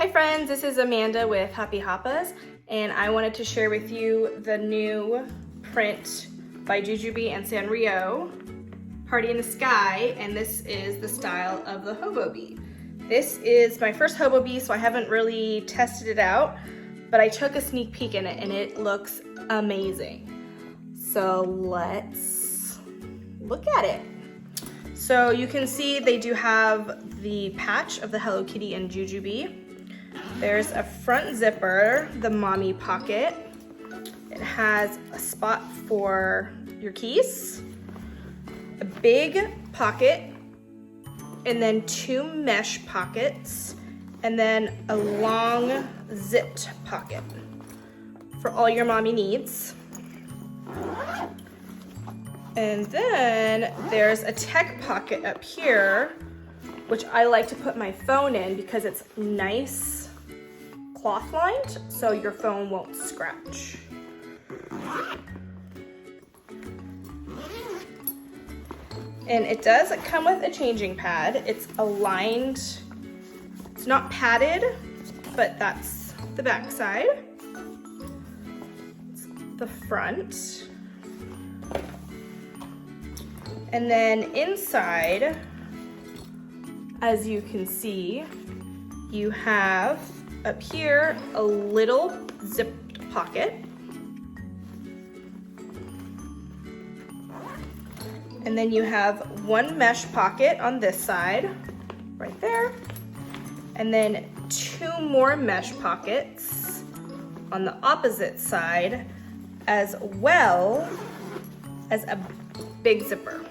Hi friends, this is Amanda with Happy Hoppas, and I wanted to share with you the new print by JuJuBe and Sanrio, Party in the Sky, and this is the style of the Hobobe. This is my first Hobobe, so I haven't really tested it out, but I took a sneak peek in it and it looks amazing. So let's look at it. So you can see they do have the patch of the Hello Kitty and JuJuBe. There's a front zipper, the mommy pocket. It has a spot for your keys, a big pocket, and then two mesh pockets, and then a long zipped pocket for all your mommy needs. And then there's a tech pocket up here, which I like to put my phone in because it's nice cloth lined, so your phone won't scratch. And it does come with a changing pad. It's aligned, it's not padded, but that's the back side. It's the front. And then inside, as you can see, you have up here a little zipped pocket. And then you have one mesh pocket on this side, right there. And then two more mesh pockets on the opposite side, as well as a big zipper.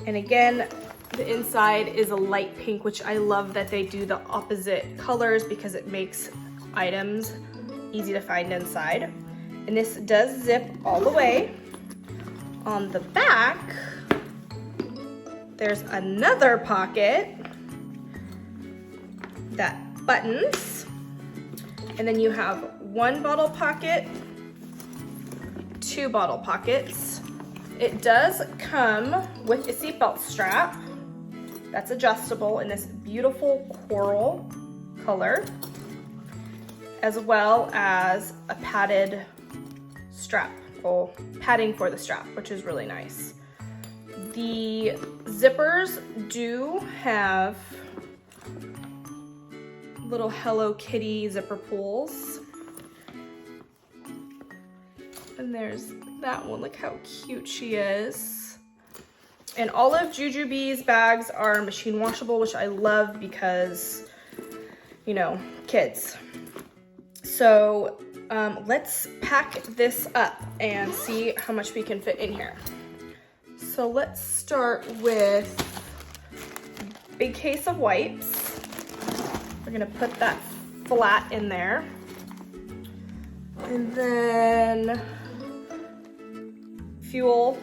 And again, the inside is a light pink, which I love that they do the opposite colors because it makes items easy to find inside. And this does zip all the way. On the back, there's another pocket that buttons. And then you have one bottle pocket, two bottle pockets. It does come with a seatbelt strap that's adjustable in this beautiful coral color, as well as a padded strap, or padding for the strap, which is really nice. The zippers do have little Hello Kitty zipper pulls. And there's that one, look how cute she is. And all of JuJuBe's bags are machine washable, which I love because, you know, kids. So let's pack this up and see how much we can fit in here. So let's start with a big case of wipes. We're gonna put that flat in there. And then fuel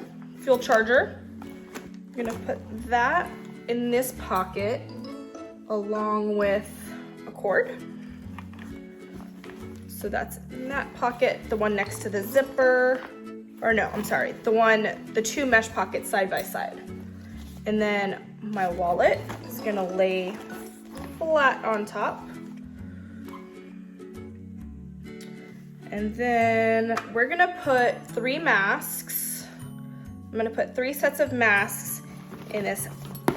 charger. I'm gonna put that in this pocket along with a cord. So that's in that pocket, the one next to the zipper, or no, I'm sorry, the two mesh pockets side by side. And then my wallet is gonna lay flat on top. And then we're gonna put 3 masks. I'm gonna put 3 sets of masks in this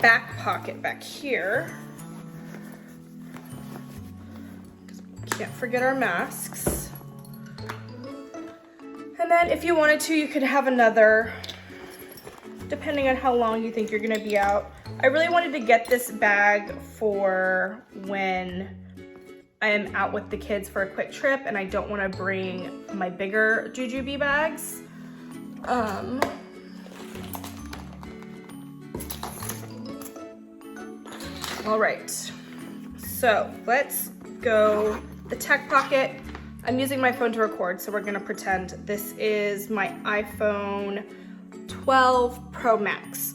back pocket back here. Can't forget our masks. And then if you wanted to, you could have another, depending on how long you think you're gonna be out. I really wanted to get this bag for when I am out with the kids for a quick trip and I don't wanna bring my bigger JuJuBe bags. All right, so let's go. The tech pocket, I'm using my phone to record, so we're gonna pretend this is my iPhone 12 Pro Max.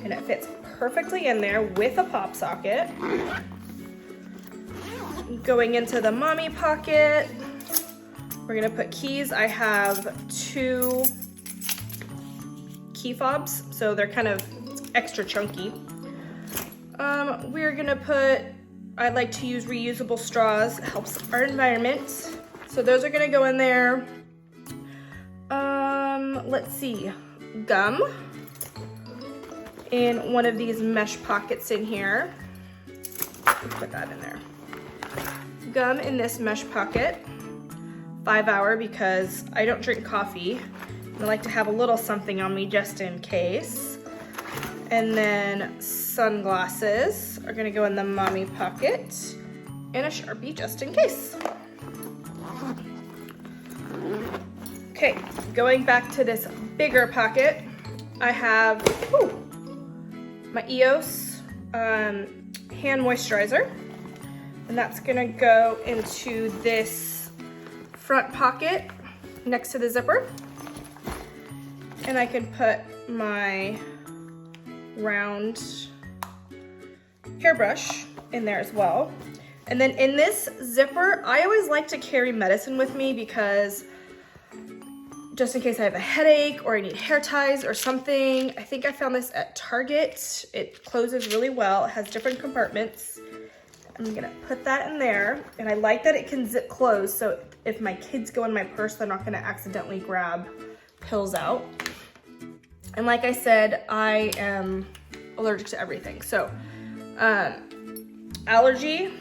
And it fits perfectly in there with a pop socket. Going into the mommy pocket, we're gonna put keys. I have 2 key fobs, so they're kind of extra chunky. We're gonna put, I like to use reusable straws. It helps our environment. So those are gonna go in there. Let's see, gum in one of these mesh pockets in here. Put that in there. Gum in this mesh pocket. 5 hour because I don't drink coffee. I like to have a little something on me just in case. And then sunglasses are gonna go in the mommy pocket, and a Sharpie just in case. Okay, going back to this bigger pocket, I have my EOS hand moisturizer, and that's gonna go into this front pocket next to the zipper. And I can put my round hairbrush in there as well. And then in this zipper, I always like to carry medicine with me because just in case I have a headache or I need hair ties or something. I think I found this at Target. It closes really well. It has different compartments. I'm gonna put that in there. And I like that it can zip close, so if my kids go in my purse, they're not gonna accidentally grab pills out. And like I said, I am allergic to everything. So allergy,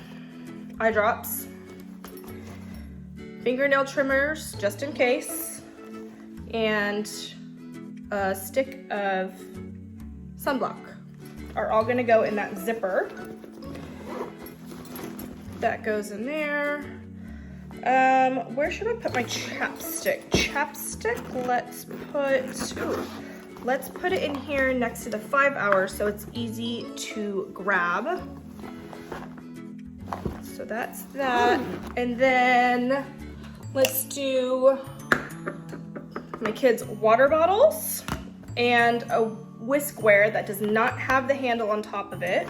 eye drops, fingernail trimmers, just in case, and a stick of sunblock are all gonna go in that zipper. That goes in there. Where should I put my chapstick? Let's put it in here next to the 5 hour so it's easy to grab. So that's that. And then let's do my kids' water bottles and a whiskware that does not have the handle on top of it.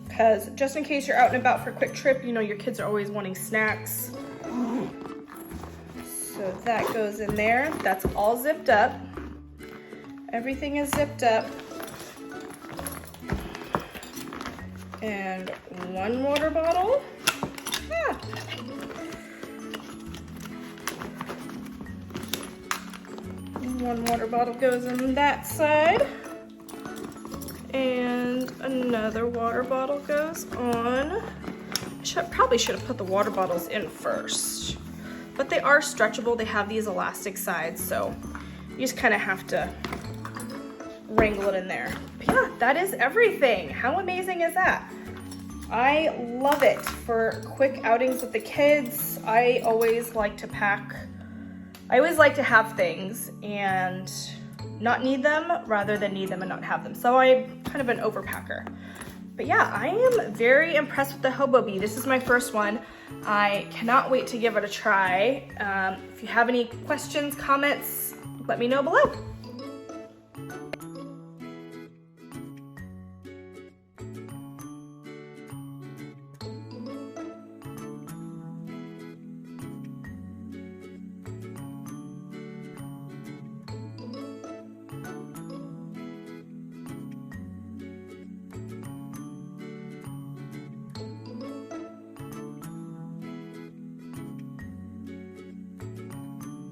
Because just in case you're out and about for a quick trip, you know your kids are always wanting snacks. So that goes in there. That's all zipped up. Everything is zipped up. And one water bottle. One water bottle goes in that side. And another water bottle goes on. Probably should have put the water bottles in first. But they are stretchable. They have these elastic sides, so you just kind of have to wrangle it in there. But yeah, that is everything. How amazing is that? I love it for quick outings with the kids. I always like to pack. I always like to have things and not need them rather than need them and not have them. So I'm kind of an overpacker. But yeah, I am very impressed with the Hobobe. This is my first one. I cannot wait to give it a try. If you have any questions, comments, let me know below.